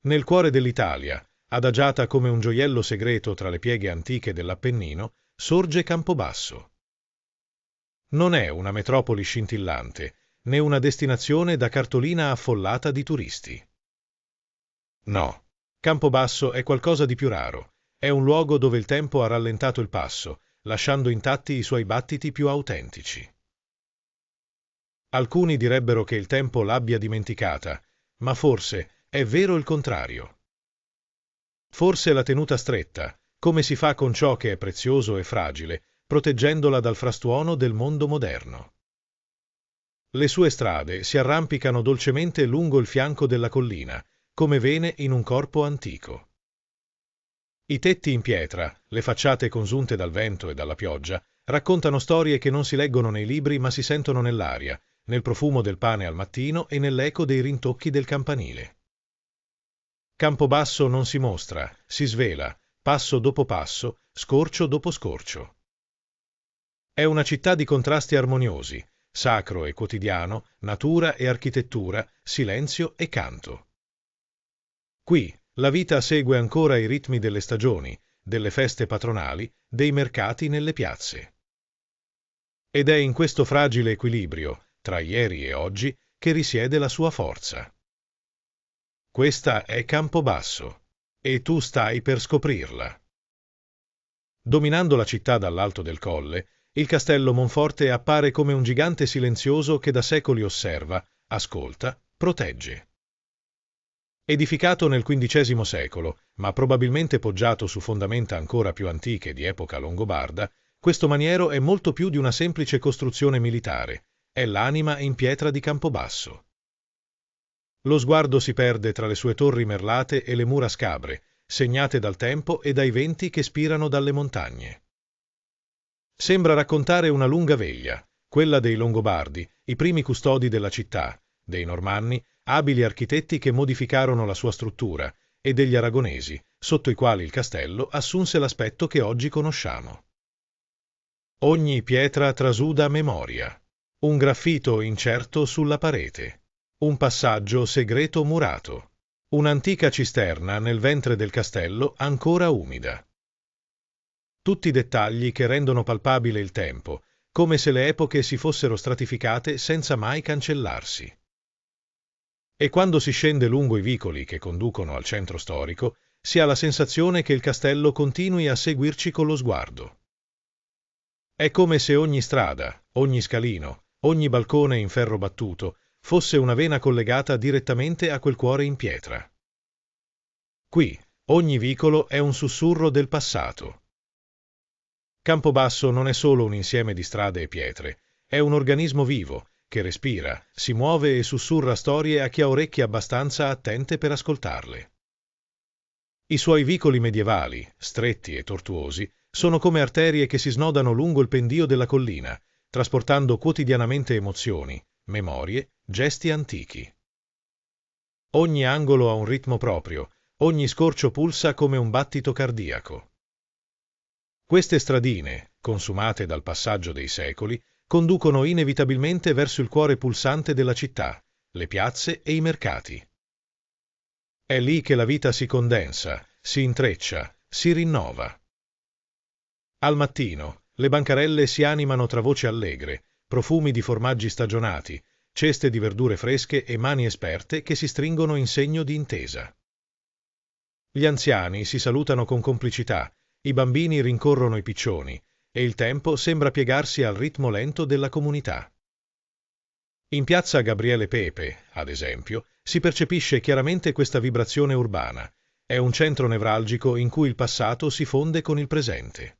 Nel cuore dell'Italia, adagiata come un gioiello segreto tra le pieghe antiche dell'Appennino, sorge Campobasso. Non è una metropoli scintillante, né una destinazione da cartolina affollata di turisti. No, Campobasso è qualcosa di più raro. È un luogo dove il tempo ha rallentato il passo, lasciando intatti i suoi battiti più autentici. Alcuni direbbero che il tempo l'abbia dimenticata, ma forse è vero il contrario. Forse l'ha tenuta stretta, come si fa con ciò che è prezioso e fragile, proteggendola dal frastuono del mondo moderno. Le sue strade si arrampicano dolcemente lungo il fianco della collina, come vene in un corpo antico. I tetti in pietra, le facciate consunte dal vento e dalla pioggia, raccontano storie che non si leggono nei libri ma si sentono nell'aria, nel profumo del pane al mattino e nell'eco dei rintocchi del campanile. Campobasso non si mostra, si svela, passo dopo passo, scorcio dopo scorcio. È una città di contrasti armoniosi, sacro e quotidiano, natura e architettura, silenzio e canto. Qui la vita segue ancora i ritmi delle stagioni, delle feste patronali, dei mercati nelle piazze. Ed è in questo fragile equilibrio, tra ieri e oggi, che risiede la sua forza. Questa è Campobasso, e tu stai per scoprirla. Dominando la città dall'alto del colle, il castello Monforte appare come un gigante silenzioso che da secoli osserva, ascolta, protegge. Edificato nel XV secolo, ma probabilmente poggiato su fondamenta ancora più antiche di epoca longobarda, questo maniero è molto più di una semplice costruzione militare, è l'anima in pietra di Campobasso. Lo sguardo si perde tra le sue torri merlate e le mura scabre, segnate dal tempo e dai venti che spirano dalle montagne. Sembra raccontare una lunga veglia, quella dei Longobardi, i primi custodi della città, dei Normanni, abili architetti che modificarono la sua struttura, e degli Aragonesi, sotto i quali il castello assunse l'aspetto che oggi conosciamo. Ogni pietra trasuda memoria, un graffito incerto sulla parete, un passaggio segreto murato, un'antica cisterna nel ventre del castello ancora umida. Tutti dettagli che rendono palpabile il tempo, come se le epoche si fossero stratificate senza mai cancellarsi. E quando si scende lungo i vicoli che conducono al centro storico, si ha la sensazione che il castello continui a seguirci con lo sguardo. È come se ogni strada, ogni scalino, ogni balcone in ferro battuto fosse una vena collegata direttamente a quel cuore in pietra. Qui, ogni vicolo è un sussurro del passato. Campobasso non è solo un insieme di strade e pietre, è un organismo vivo, che respira, si muove e sussurra storie a chi ha orecchie abbastanza attente per ascoltarle. I suoi vicoli medievali, stretti e tortuosi, sono come arterie che si snodano lungo il pendio della collina, trasportando quotidianamente emozioni, memorie, gesti antichi. Ogni angolo ha un ritmo proprio, ogni scorcio pulsa come un battito cardiaco. Queste stradine, consumate dal passaggio dei secoli, conducono inevitabilmente verso il cuore pulsante della città, le piazze e i mercati. È lì che la vita si condensa, si intreccia, si rinnova. Al mattino, le bancarelle si animano tra voci allegre, profumi di formaggi stagionati, ceste di verdure fresche e mani esperte che si stringono in segno di intesa. Gli anziani si salutano con complicità, i bambini rincorrono i piccioni, e il tempo sembra piegarsi al ritmo lento della comunità. In piazza Gabriele Pepe, ad esempio, si percepisce chiaramente questa vibrazione urbana. È un centro nevralgico in cui il passato si fonde con il presente.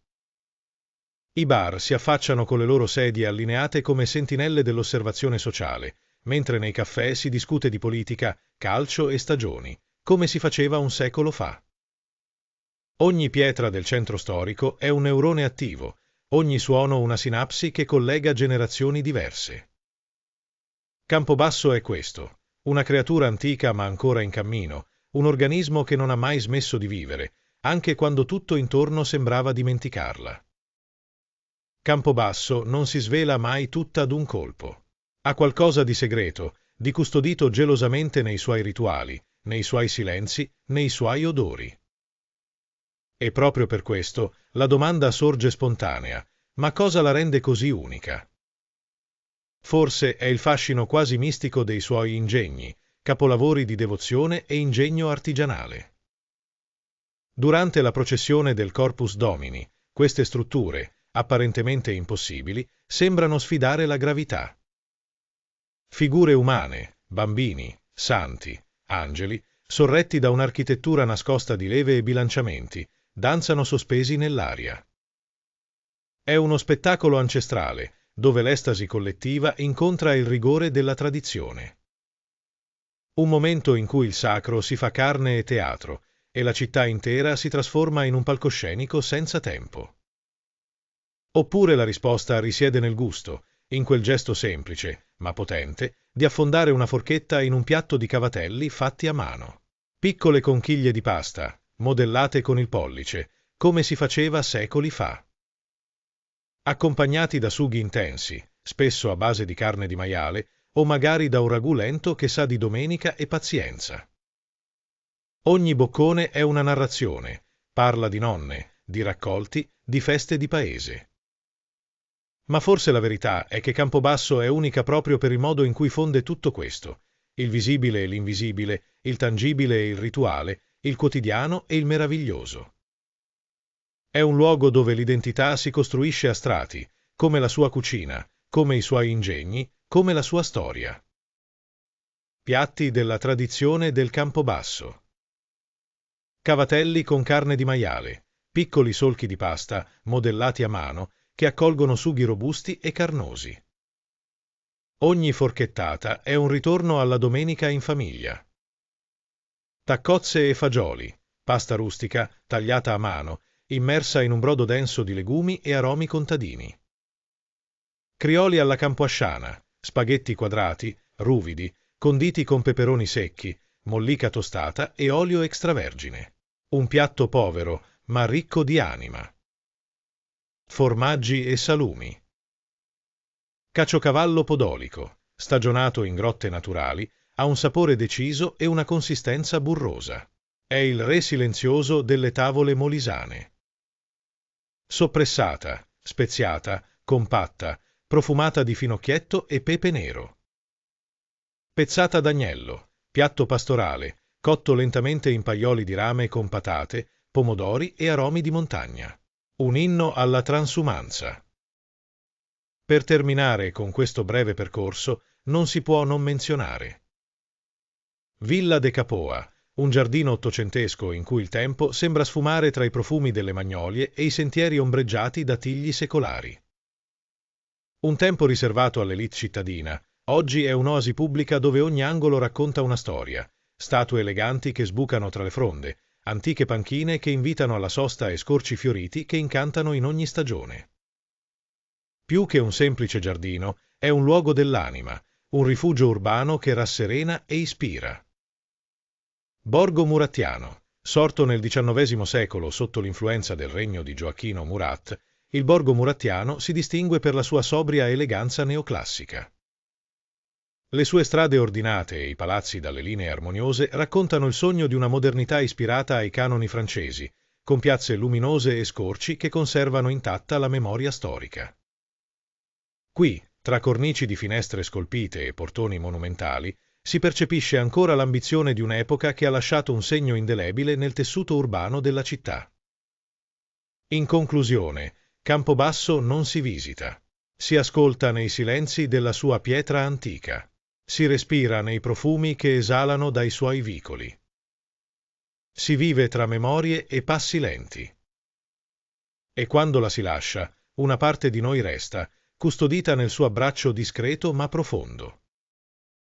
I bar si affacciano con le loro sedie allineate come sentinelle dell'osservazione sociale, mentre nei caffè si discute di politica, calcio e stagioni, come si faceva un secolo fa. Ogni pietra del centro storico è un neurone attivo, ogni suono una sinapsi che collega generazioni diverse. Campobasso è questo, una creatura antica ma ancora in cammino, un organismo che non ha mai smesso di vivere, anche quando tutto intorno sembrava dimenticarla. Campobasso non si svela mai tutta d'un colpo. Ha qualcosa di segreto, di custodito gelosamente nei suoi rituali, nei suoi silenzi, nei suoi odori. E proprio per questo la domanda sorge spontanea: ma cosa la rende così unica? Forse è il fascino quasi mistico dei suoi ingegni, capolavori di devozione e ingegno artigianale. Durante la processione del Corpus Domini, queste strutture, apparentemente impossibili, sembrano sfidare la gravità. Figure umane, bambini, santi, angeli, sorretti da un'architettura nascosta di leve e bilanciamenti, danzano sospesi nell'aria. È uno spettacolo ancestrale, dove l'estasi collettiva incontra il rigore della tradizione. Un momento in cui il sacro si fa carne e teatro, e la città intera si trasforma in un palcoscenico senza tempo. Oppure la risposta risiede nel gusto, in quel gesto semplice, ma potente, di affondare una forchetta in un piatto di cavatelli fatti a mano. Piccole conchiglie di pasta, modellate con il pollice, come si faceva secoli fa. Accompagnati da sughi intensi, spesso a base di carne di maiale, o magari da un ragù lento che sa di domenica e pazienza. Ogni boccone è una narrazione, parla di nonne, di raccolti, di feste di paese. Ma forse la verità è che Campobasso è unica proprio per il modo in cui fonde tutto questo: il visibile e l'invisibile, il tangibile e il rituale, il quotidiano e il meraviglioso. È un luogo dove l'identità si costruisce a strati, come la sua cucina, come i suoi ingegni, come la sua storia. Piatti della tradizione del Campobasso. Cavatelli con carne di maiale, piccoli solchi di pasta, modellati a mano, che accolgono sughi robusti e carnosi. Ogni forchettata è un ritorno alla domenica in famiglia. Taccozze e fagioli, pasta rustica, tagliata a mano, immersa in un brodo denso di legumi e aromi contadini. Crioli alla campoasciana, spaghetti quadrati, ruvidi, conditi con peperoni secchi, mollica tostata e olio extravergine. Un piatto povero, ma ricco di anima. Formaggi e salumi. Caciocavallo podolico, stagionato in grotte naturali, ha un sapore deciso e una consistenza burrosa. È il re silenzioso delle tavole molisane. Soppressata, speziata, compatta, profumata di finocchietto e pepe nero. Pezzata d'agnello, piatto pastorale, cotto lentamente in paioli di rame con patate, pomodori e aromi di montagna. Un inno alla transumanza. Per terminare con questo breve percorso, non si può non menzionare Villa de Capoa, un giardino ottocentesco in cui il tempo sembra sfumare tra i profumi delle magnolie e i sentieri ombreggiati da tigli secolari. Un tempo riservato all'élite cittadina, oggi è un'oasi pubblica dove ogni angolo racconta una storia, statue eleganti che sbucano tra le fronde, antiche panchine che invitano alla sosta e scorci fioriti che incantano in ogni stagione. Più che un semplice giardino, è un luogo dell'anima, un rifugio urbano che rasserena e ispira. Borgo Murattiano, sorto nel XIX secolo sotto l'influenza del regno di Gioacchino Murat, il Borgo Murattiano si distingue per la sua sobria eleganza neoclassica. Le sue strade ordinate e i palazzi dalle linee armoniose raccontano il sogno di una modernità ispirata ai canoni francesi, con piazze luminose e scorci che conservano intatta la memoria storica. Qui, tra cornici di finestre scolpite e portoni monumentali, si percepisce ancora l'ambizione di un'epoca che ha lasciato un segno indelebile nel tessuto urbano della città. In conclusione, Campobasso non si visita. Si ascolta nei silenzi della sua pietra antica. Si respira nei profumi che esalano dai suoi vicoli. Si vive tra memorie e passi lenti. E quando la si lascia, una parte di noi resta, custodita nel suo abbraccio discreto ma profondo.